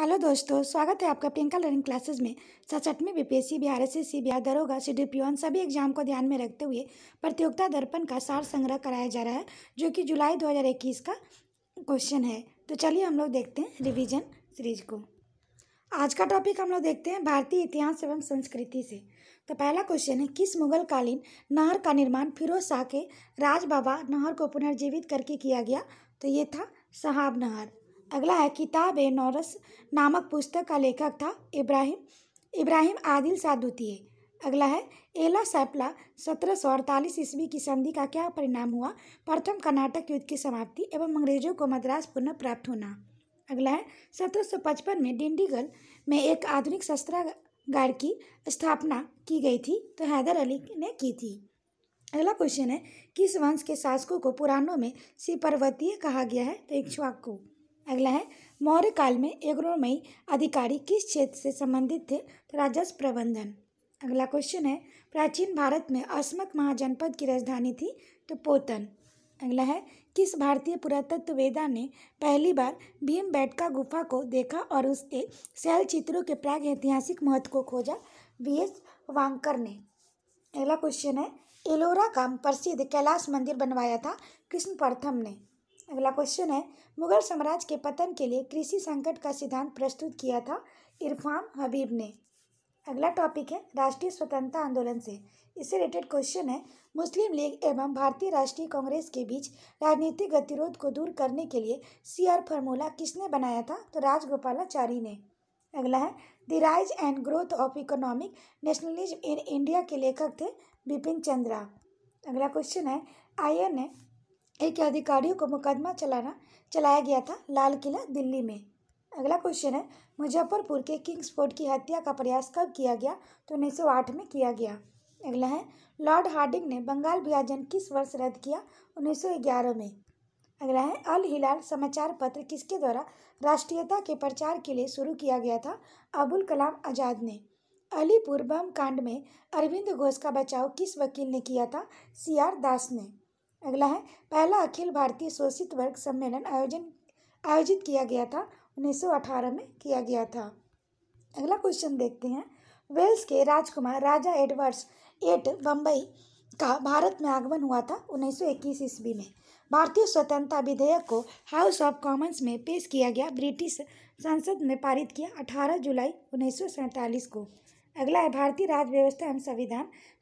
Hello दोस्तों, स्वागत है आपका प्रियंका लर्निंग क्लासेस में। 67वीं बीपीएससी, बिहार एसएससी, बिहार दरोगा, सिटी पियोन सभी एग्जाम को ध्यान में रखते हुए प्रतियोगिता दर्पण का सार संग्रह कराया जा रहा है, जो कि जुलाई 2021 का क्वेश्चन है। तो चलिए हम लोग देखते हैं रिवीजन सीरीज को। आज का टॉपिक हम लोग देखते हैं भारतीय इतिहास एवं संस्कृति से। तो पहला क्वेश्चन है, किस मुगल कालीन नहर का निर्माण फिरोज शाह के राजबाबा नहर को पुनर्जीवित करके किया गया? तो ये था सहाब नहर। अगला है, किताब-ए नौरस नामक पुस्तक का लेखक था इब्राहिम आदिल शाह द्वितीय। अगला है, एला सैपला 1748 ईस्वी की संधि का क्या परिणाम हुआ? प्रथम कर्नाटक युद्ध की समाप्ति एवं अंग्रेजों को मद्रास पुनः प्राप्त होना। अगला है, 1755 में डिंडीगल में एक आधुनिक शस्त्रागार की स्थापना की गई थी, तो हैदर अली ने की थी। अगला क्वेश्चन है, किस वंश के शासकों को पुराणों में शिपर्वतीय कहा गया है? तो इक्ष्वाकु। अगला है, मौर्य काल में अग्रणी अधिकारी किस क्षेत्र से संबंधित थे? तो राजस्व प्रबंधन। अगला क्वेश्चन है, प्राचीन भारत में अस्मक महाजनपद की राजधानी थी? तो पोतन। अगला है, किस भारतीय पुरातत्ववेत्ता ने पहली बार भीमबेटका गुफा को देखा और उसके शैल चित्रों के प्राग ऐतिहासिक महत्व को खोजा? वीएस वांकर ने। अगला क्वेश्चन है, एलोरा का प्रसिद्ध कैलाश मंदिर बनवाया था कृष्ण प्रथम ने। अगला क्वेश्चन है, मुगल साम्राज्य के पतन के लिए कृषि संकट का सिद्धांत प्रस्तुत किया था इरफान हबीब ने। अगला टॉपिक है, राष्ट्रीय स्वतंत्रता आंदोलन से इससे रिलेटेड क्वेश्चन है, मुस्लिम लीग एवं भारतीय राष्ट्रीय कांग्रेस के बीच राजनीतिक गतिरोध को दूर करने के लिए सीआर फार्मूला किसने बनाया था? तो राजगोपालाचारी ने। अगला है, the rise and growth of economic nationalism in India के लेखक थे बिपिन चंद्रा। अगला क्वेश्चन है, INA के अधिकारियों को मुकदमा चलाया गया था लाल किला दिल्ली में। अगला क्वेश्चन है, मुजफ्फरपुर के किंग्स फोर्ट की हत्या का प्रयास कब किया गया? तो 1908 में किया गया। अगला है, लॉर्ड हार्डिंग ने बंगाल विभाजन किस वर्ष रद्द किया? 1911 में। अगला है, अल हिलाल समाचार पत्र किसके द्वारा राष्ट्रीयता के प्रचार के लिए शुरू किया गया था? अबुल कलाम आज़ाद ने। अलीपुर बम कांड में अरविंद घोष का बचाव किस वकील ने किया था? CR दास ने। अगला है, पहला अखिल भारतीय शोषित वर्ग सम्मेलन आयोजित किया गया था 1918 में किया गया था। अगला क्वेश्चन देखते हैं, वेल्स के राजकुमार राजा एडवर्ड्स 8 बम्बई का भारत में आगमन हुआ था 1921 ईस्वी में। भारतीय स्वतंत्रता विधेयक को हाउस ऑफ कॉमन्स में पेश किया गया, ब्रिटिश संसद में पारित किया 18 जुलाई 1947 को। अगला है, भारतीय राज्य व्यवस्था एवं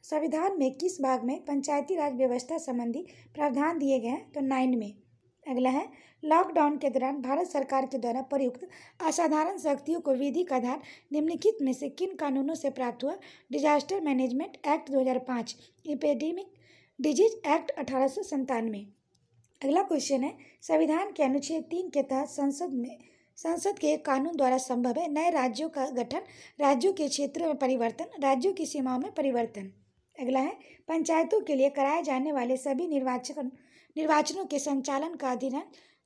संविधान में किस भाग में पंचायती राज व्यवस्था संबंधी प्रावधान दिए गए हैं? तो 9 में। अगला है, लॉकडाउन के दौरान भारत सरकार के द्वारा प्रयुक्त असाधारण शक्तियों को विधिक आधार निम्नलिखित में से किन कानूनों से प्राप्त हुआ? Disaster management act 2005, epidemic disease act 1897। अगला क्वेश्चन है, संविधान के अनुच्छेद 3 के तहत संसद के कानून द्वारा संभव है नए राज्यों का गठन, राज्यों के क्षेत्रों में परिवर्तन, राज्यों की सीमाओं में परिवर्तन। अगला है, पंचायतों के लिए कराए जाने वाले सभी निर्वाचनों के संचालन का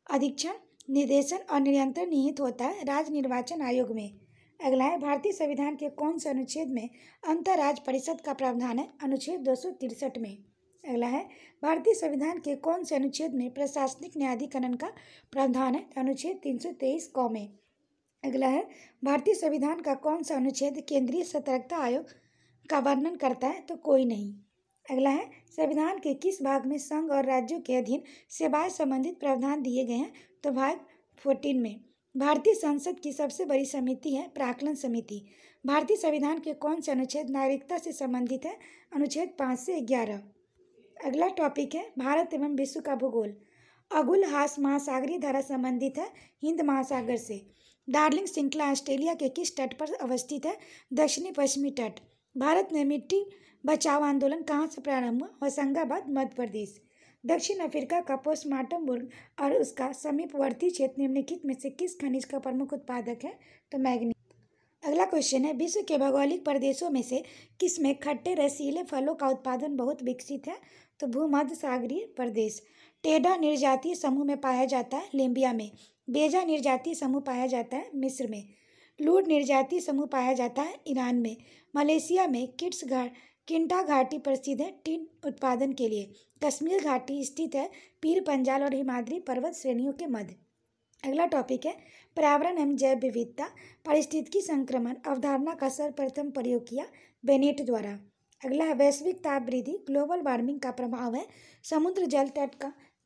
अधीक्षण, निर्देशन और नियंत्रण निहित होता है राज्य निर्वाचन आयोग में। अगला है, भारतीय संविधान के कौन से अनुच्छेद में अंतर्राज्य परिषद का प्रावधान है? अनुच्छेद 263 में। अगला है, भारतीय संविधान के कौन से अनुच्छेद में प्रशासनिक न्यायाधिकरण का प्रावधान है? अनुच्छेद 323 क में। अगला है, भारतीय संविधान का कौन सा अनुच्छेद केंद्रीय सतर्कता आयोग का वर्णन करता है? तो कोई नहीं। अगला है, संविधान के किस भाग में संघ और राज्यों के अधीन सेवाएं संबंधित प्रावधान दिए गए हैं? तो भाग 14 में। भारतीय संसद की सबसे बड़ी समिति है प्राक्कलन समिति। भारतीय संविधान के कौन से अनुच्छेद नागरिकता से संबंधित है? अनुच्छेद 5 से 11। अगला टॉपिक है, भारत एवं विश्व का भूगोल। अगुलहास महासागरीय धारा संबंधित है हिंद महासागर से। डार्लिंग श्रृंखला ऑस्ट्रेलिया के किस तट पर अवस्थित है? दक्षिणी पश्चिमी तट। भारत में मिट्टी बचाओ आंदोलन कहाँ से प्रारंभ हुआ? होशंगाबाद, मध्य प्रदेश। दक्षिण अफ्रीका का पोस्टमार्टम बुर्ग और उसका समीपवर्ती क्षेत्र निम्नलिखित में से किस खनिज का प्रमुख उत्पादक है? तो मैग्नीज। अगला क्वेश्चन है, विश्व के भौगोलिक प्रदेशों में से किसमें खट्टे रसीले फलों का उत्पादन बहुत विकसित है? तो भूमध्य सागरीय प्रदेश। टेढ़ा निर्जातीय समूह में पाया जाता है लिबिया में। बेजा निर्जातीय समूह पाया जाता है मिस्र में। लूड निर्जातीय समूह पाया जाता है ईरान में। मलेशिया में किंटा घाटी प्रसिद्ध है टिन उत्पादन के लिए। कश्मीर घाटी स्थित है पीर पंजाल और हिमाद्री पर्वत श्रेणियों के मध्य। अगला टॉपिक है, पर्यावरण एवं जैव विविधता पारिस्थितिकी संक्रमण अवधारणा का सर्वप्रथम प्रयोग किया बेनेट द्वारा। अगला है वैश्विक ताप वृद्धि ग्लोबल वार्मिंग का प्रभाव है समुद्र जल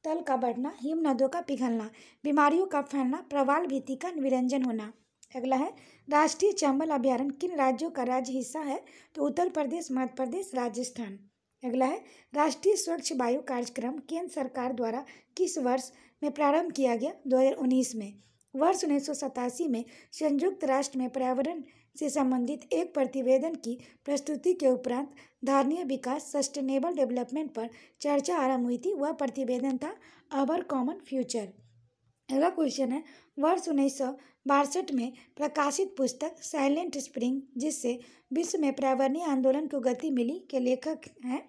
तल का बढ़ना, हिम नदों का पिघलना, बीमारियों का फैलना, प्रवाल भित्ति का विरंजन होना। अगला है राष्ट्रीय चंबल अभ्यारण्य किन राज्यों का राज्य हिस्सा है? तो उत्तर प्रदेश, मध्य प्रदेश, राजस्थान। अगला है राष्ट्रीय स्वच्छ वायु कार्यक्रम केंद्र सरकार द्वारा किस वर्ष में प्रारंभ किया गया? 2019 में। वर्ष 1987 में संयुक्त राष्ट्र में पर्यावरण से संबंधित एक प्रतिवेदन की प्रस्तुति के उपरांत धारणीय विकास सस्टेनेबल डेवलपमेंट पर चर्चा आरंभ हुई थी। वह प्रतिवेदन था अवर कॉमन फ्यूचर। अगला क्वेश्चन है वर्ष 1962 में प्रकाशित पुस्तक साइलेंट स्प्रिंग जिससे विश्व में पर्यावरणीय आंदोलन को गति मिली के लेखक हैं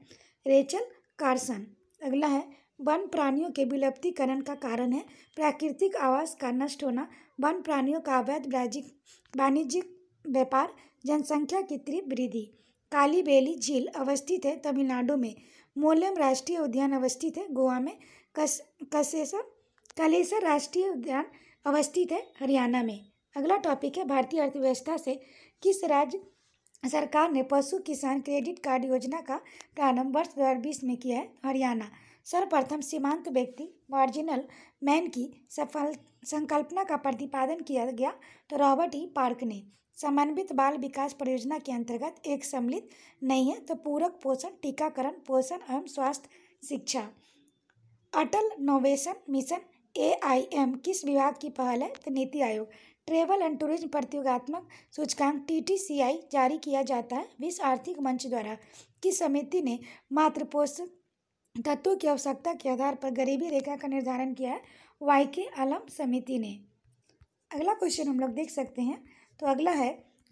रेचल कार्सन। अगला है वन प्राणियों के विलुप्तीकरण का कारण है प्राकृतिक आवास का नष्ट होना, वन प्राणियों का अवैध वाणिज्यिक व्यापार, जनसंख्या की तीव्र वृद्धि। काली बेली झील अवस्थित है तमिलनाडु में, मोलेम राष्ट्रीय उद्यान अवस्थित है गोवा में, कलेसर राष्ट्रीय उद्यान अवस्थित है हरियाणा में। अगला टॉपिक है भारतीय अर्थव्यवस्था से किस राज्य सरकार ने पशु किसान क्रेडिट कार्ड योजना का प्रारंभ वर्ष 2020 में किया है? हरियाणा। सर्वप्रथम सीमांत व्यक्ति मार्जिनल मैन की सफल संकल्पना का प्रतिपादन किया गया तो रॉबर्ट ई पार्क ने। समन्वित बाल विकास परियोजना के अंतर्गत एक सम्मिलित नहीं है तो पूरक पोषण, टीकाकरण, पोषण एवं स्वास्थ्य शिक्षा। अटल नोवेशन मिशन AIM किस विभाग की पहल है? तो NITI Aayog. Travel and tourism प्रतियोगात्मक सूचकांक TTCI जारी किया जाता है विश्व आर्थिक मंच द्वारा। किस समिति ने मातृ पोषक तत्वों की आवश्यकता के आधार पर गरीबी रेखा का निर्धारण किया है? YK आलम समिति ने। अगला क्वेश्चन हम लोग देख सकते हैं। तो अगला है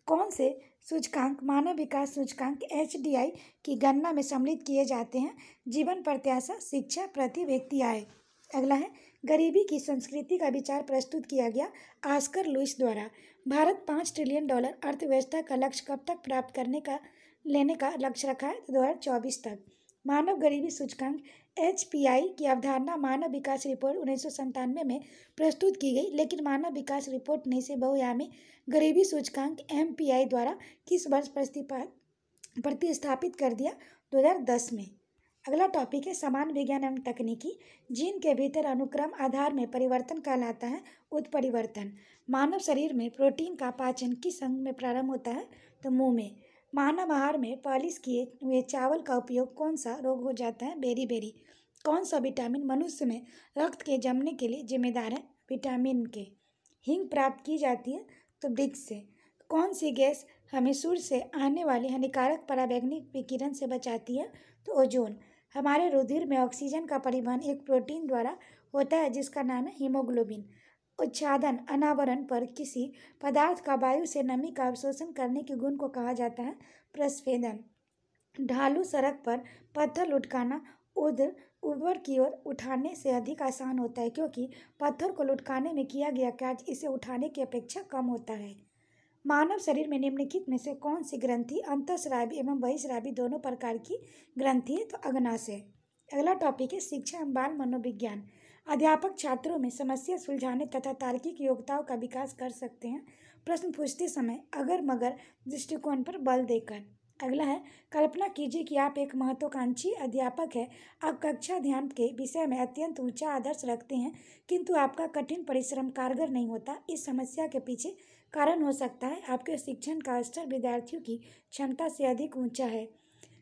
कौन से सूचकांक मानव विकास सूचकांक HDI की गणना में सम्मिलित किए जाते हैं? जीवन प्रत्याशा, शिक्षा, प्रति व्यक्ति आय। अगला है गरीबी की संस्कृति का विचार प्रस्तुत किया गया ऑस्कर लुईस द्वारा। भारत $5 ट्रिलियन अर्थव्यवस्था का लक्ष्य कब तक प्राप्त लेने का लक्ष्य रखा है? 2024 तक। मानव गरीबी सूचकांक HPI की अवधारणा मानव विकास रिपोर्ट 1997 में प्रस्तुत की गई, लेकिन मानव विकास रिपोर्ट ने इसे बहुआयामी गरीबी सूचकांक MPI द्वारा किस वर्ष प्रतिस्थापित कर दिया? 2010 में। अगला टॉपिक है समान विज्ञान एवं तकनीकी। जीन के भीतर अनुक्रम आधार में परिवर्तन कहलाता है उत्परिवर्तन। मानव शरीर में प्रोटीन का पाचन किस अंग में प्रारंभ होता है? तो मुंह में। मानव आहार में पॉलिश किए हुए चावल का उपयोग कौन सा रोग हो जाता है? बेरी। कौन सा विटामिन मनुष्य में रक्त के जमने के लिए जिम्मेदार है? विटामिन के। हींग प्राप्त की जाती है तो वृक्ष से। कौन सी गैस हमें सूर्य से आने वाली हानिकारक पराबैंगनी विकिरण से बचाती है? तो ओजोन। हमारे रुधिर में ऑक्सीजन का परिवहन एक प्रोटीन द्वारा होता है जिसका नाम है हीमोग्लोबिन। उच्छादन अनावरण पर किसी पदार्थ का वायु से नमी का अवशोषण करने के गुण को कहा जाता है प्रस्वेदन। ढालू सड़क पर पत्थर लुढ़काना ऊपर की ओर उठाने से अधिक आसान होता है क्योंकि पत्थर को लुढ़काने में किया गया कार्य इसे उठाने की अपेक्षा कम होता है। मानव शरीर में निम्नलिखित में से कौन सी ग्रंथि अंतःस्रावी एवं बहिःस्रावी दोनों प्रकार की ग्रंथि है? तो अग्नाशय। अगला टॉपिक है शिक्षा एवं बाल मनोविज्ञान। अध्यापक छात्रों में समस्या सुलझाने तथा तार्किक योग्यताओं का विकास कर सकते हैं प्रश्न पूछते समय अगर मगर दृष्टिकोण पर बल देकर। अगला है कल्पना कीजिए कि आप एक महत्वाकांक्षी अध्यापक हैं। आप कक्षा ध्यान के विषय में अत्यंत ऊंचा आदर्श रखते हैं किंतु आपका कठिन परिश्रम कारगर नहीं होता। इस समस्या के पीछे कारण हो सकता है आपके शिक्षण का स्तर विद्यार्थियों की क्षमता से अधिक ऊंचा है।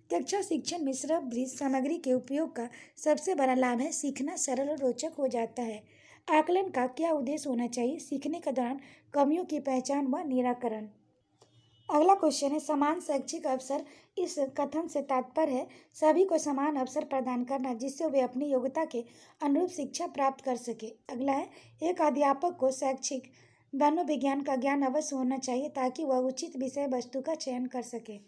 कक्षा शिक्षण में श्रव्य सामग्री के उपयोग का सबसे बड़ा लाभ है सीखना सरल और रोचक हो जाता है। आकलन का क्या उद्देश्य होना चाहिए? सीखने के दौरान कमियों की पहचान व निराकरण। अगला क्वेश्चन है समान शैक्षिक अवसर। इस कथन से तात्पर्य है सभी को समान अवसर प्रदान करना जिससे वे अपनी योग्यता के अनुरूप शिक्षा प्राप्त कर सके। अगला है एक अध्यापक को शैक्षिक मनोविज्ञान का ज्ञान अवश्य होना चाहिए ताकि वह उचित विषय वस्तु का चयन कर सके।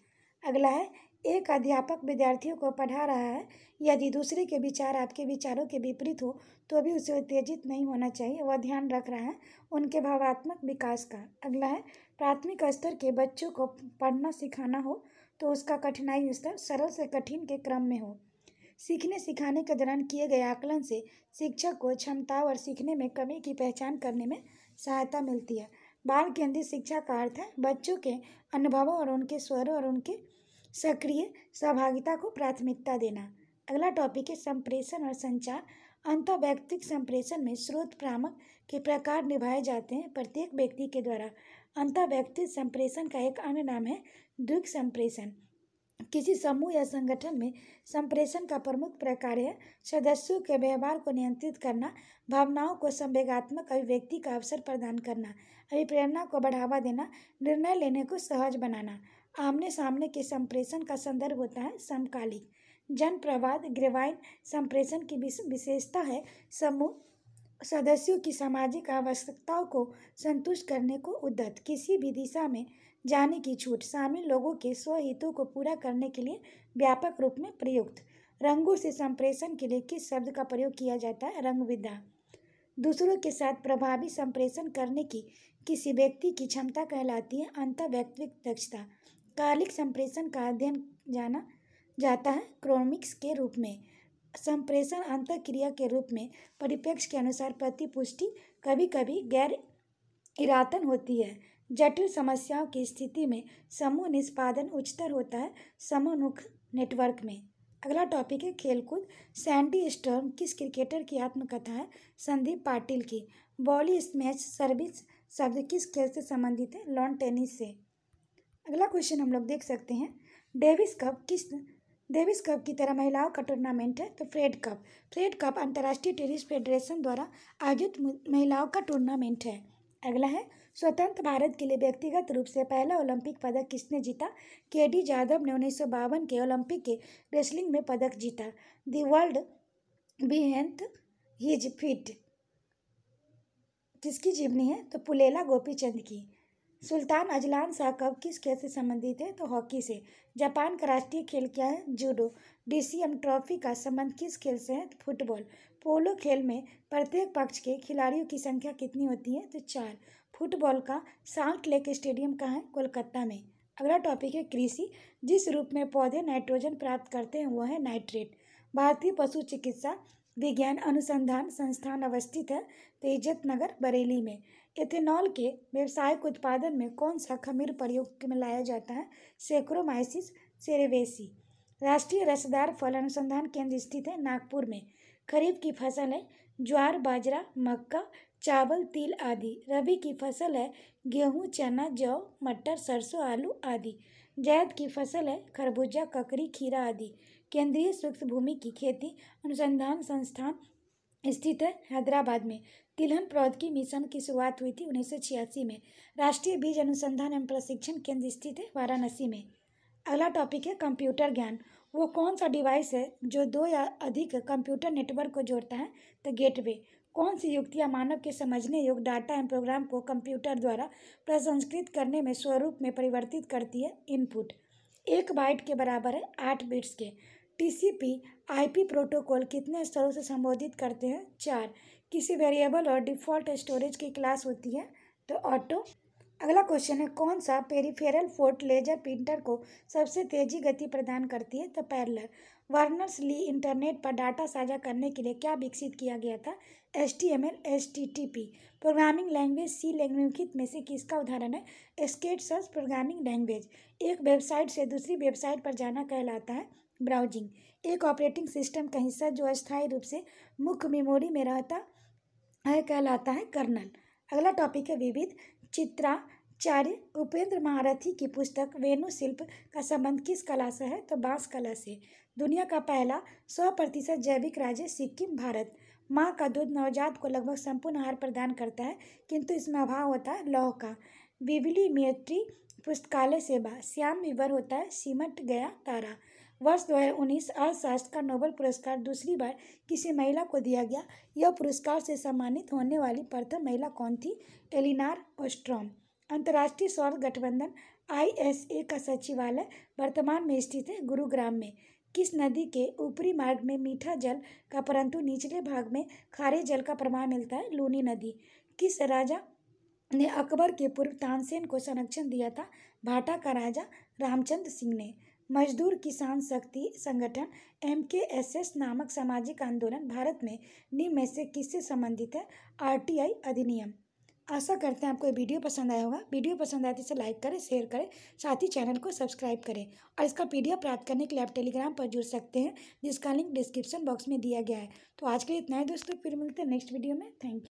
अगला है एक अध्यापक विद्यार्थियों को पढ़ा रहा है, यदि दूसरे के विचार आपके विचारों के विपरीत हो तो भी उसे उत्तेजित नहीं होना चाहिए, वह ध्यान रख रहा है उनके भावात्मक विकास का। अगला है प्राथमिक स्तर के बच्चों को पढ़ना सिखाना हो तो उसका कठिनाई स्तर सरल से कठिन के क्रम में हो। सीखने सिखाने के दौरान किए गए आकलन से शिक्षक को क्षमता और सीखने में कमी की पहचान करने में सहायता मिलती है। बाल केंद्रित शिक्षा का अर्थ है बच्चों के अनुभवों और उनके स्वरों और उनके सक्रिय सहभागिता को प्राथमिकता देना। अगला टॉपिक है संप्रेषण और संचार। अंतःवैयक्तिक संप्रेषण में स्रोत भ्रामक के प्रकार निभाए जाते हैं। प्रत्येक व्यक्ति के द्वारा अंतःवैयक्तिक संप्रेषण का एक अन्य नाम है दृक् संप्रेषण। किसी समूह या संगठन में संप्रेषण का प्रमुख प्रकार है सदस्यों के व्यवहार को नियंत्रित करना, भावनाओं को संवेगात्मक अभिव्यक्ति का अवसर प्रदान करना, अभिप्रेरणा को बढ़ावा देना, निर्णय लेने को सहज बनाना। आमने सामने के संप्रेषण का संदर्भ होता है समकालिक। जन प्रवाद ग्रेवाइन संप्रेषण की विशेषता है समूह सदस्यों की सामाजिक आवश्यकताओं को संतुष्ट करने को उद्यत, किसी भी दिशा में जाने की छूट, शामिल लोगों के स्वहितों को पूरा करने के लिए व्यापक रूप में प्रयुक्त। रंगों से संप्रेषण के लिए किस शब्द का प्रयोग किया जाता है? रंग विद्या। दूसरों के साथ प्रभावी संप्रेषण करने की किसी व्यक्ति की क्षमता कहलाती है अंतःवैयक्तिक दक्षता। कालिक संप्रेषण का अध्ययन जाना जाता है क्रोमिक्स के रूप में। संप्रेषण अंतःक्रिया के रूप में परिप्रेक्ष्य के अनुसार प्रतिपुष्टि कभी कभी गैर इरादतन होती है। जटिल समस्याओं की स्थिति में समूह निष्पादन उच्चतर होता है समूहोन्मुख नेटवर्क में। अगला टॉपिक है खेलकूद। सैंडी स्टॉर्म किस क्रिकेटर की आत्मकथा है? संदीप पाटिल की। बॉली स्मैश सर्विस शब्द किस खेल से संबंधित है? लॉन टेनिस से। अगला क्वेश्चन हम लोग देख सकते हैं डेविस कप की तरह महिलाओं का टूर्नामेंट है तो फ्रेड कप। फ्रेड कप अंतर्राष्ट्रीय टेनिस फेडरेशन द्वारा आयोजित महिलाओं का टूर्नामेंट है। अगला है स्वतंत्र भारत के लिए व्यक्तिगत रूप से पहला ओलंपिक पदक किसने जीता? केडी जाधव ने 1952 के ओलंपिक के रेसलिंग में पदक जीता। दी वर्ल्ड बिहेंथ हिज फीट किसकी जीवनी है? तो पुलेला गोपीचंद की। सुल्तान अजलान शाह कप किस खेल से संबंधित है? तो हॉकी से। जापान का राष्ट्रीय खेल क्या है? जूडो। डीसीएम ट्रॉफी का संबंध किस खेल से है? फुटबॉल। पोलो खेल में प्रत्येक पक्ष के खिलाड़ियों की संख्या कितनी होती है? तो 4। फुटबॉल का साल्ट लेक स्टेडियम कहाँ है? कोलकाता में। अगला टॉपिक है कृषि। जिस रूप में पौधे नाइट्रोजन प्राप्त करते हैं वह है नाइट्रेट। भारतीय पशु चिकित्सा विज्ञान अनुसंधान संस्थान अवस्थित है तो इज्जत नगर बरेली में। एथेनॉल के व्यावसायिक उत्पादन में कौन सा खमीर प्रयोग में लाया जाता है? सेक्रोमाइसिस सेरेवेसी। राष्ट्रीय रसदार फल अनुसंधान केंद्र स्थित है नागपुर में। खरीफ की फसल है ज्वार बाजरा मक्का चावल तिल आदि। रबी की फसल है गेहूँ चना जौ मटर सरसों आलू आदि। जायद की फसल है खरबूजा ककड़ी खीरा आदि। केंद्रीय सूक्ष्म भूमि की खेती अनुसंधान संस्थान स्थित है हैदराबाद में। तिलहन प्रौद्योगिकी मिशन की शुरुआत हुई थी 1986 में। राष्ट्रीय बीज अनुसंधान एवं प्रशिक्षण केंद्र स्थित है वाराणसी में। अगला टॉपिक है कंप्यूटर ज्ञान। वो कौन सा डिवाइस है जो 2 या अधिक कंप्यूटर नेटवर्क को जोड़ता है? तो गेटवे। कौन सी युक्तियाँ मानव के समझने योग्य डाटा एवं प्रोग्राम को कंप्यूटर द्वारा प्रसंस्कृत करने में स्वरूप में परिवर्तित करती है? इनपुट। 1 बाइट के बराबर है 8 बिट्स के। टीसीपी आईपी प्रोटोकॉल कितने स्तरों से संबोधित करते हैं? 4। किसी वेरिएबल और डिफ़ॉल्ट स्टोरेज की क्लास होती है? तो ऑटो। अगला क्वेश्चन है कौन सा पेरिफेरल फोर्ट लेजर प्रिंटर को सबसे तेजी गति प्रदान करती है? तो पैरेलल। वर्नर्स ली इंटरनेट पर डाटा साझा करने के लिए क्या विकसित किया गया था? HTML HTTP। Programming language C निम्नलिखित में से किसका उदाहरण है? स्केट्स प्रोग्रामिंग लैंग्वेज। एक वेबसाइट से दूसरी वेबसाइट पर जाना कहलाता है ब्राउजिंग। एक ऑपरेटिंग सिस्टम का हिस्सा जो अस्थायी रूप से मुख्य मेमोरी में रहता है कहलाता है कर्नल। अगला टॉपिक है विविध। चित्राचार्य उपेंद्र महारथी की पुस्तक वेणु शिल्प का संबंध किस कला से है? तो बांस कला से। दुनिया का पहला 100% जैविक राज्य सिक्किम भारत। माँ का दूध नवजात को लगभग संपूर्ण आहार प्रदान करता है किंतु इसमें अभाव होता है लौह का। बिब्लियोमेट्री पुस्तकालय सेवा। श्याम विवर होता है सिमट गया तारा। वर्ष 2019 अर्थशास्त्र का नोबेल पुरस्कार दूसरी बार किसी महिला को दिया गया। यह पुरस्कार से सम्मानित होने वाली प्रथम महिला कौन थी? एलिनार ओस्ट्रॉम। अंतर्राष्ट्रीय सौर गठबंधन ISA का सचिवालय वर्तमान में स्थित है गुरुग्राम में। किस नदी के ऊपरी मार्ग में मीठा जल का परंतु निचले भाग में खारे जल का प्रवाह मिलता है? लूनी नदी। किस राजा ने अकबर के पूर्व तानसेन को संरक्षण दिया था? भाटा का राजा रामचंद्र सिंह ने। मजदूर किसान शक्ति संगठन MKSS नामक सामाजिक आंदोलन भारत में निम्न में से किससे संबंधित है? RTI अधिनियम। आशा करते हैं आपको ये वीडियो पसंद आया होगा। वीडियो पसंद आए तो इसे लाइक करें, शेयर करें, साथ ही चैनल को सब्सक्राइब करें। और इसका PDF प्राप्त करने के लिए आप टेलीग्राम पर जुड़ सकते हैं, जिसका लिंक डिस्क्रिप्शन बॉक्स में दिया गया है। तो आज के लिए इतना ही दोस्तों, फिर मिलते हैं नेक्स्ट वीडियो में। Thank you.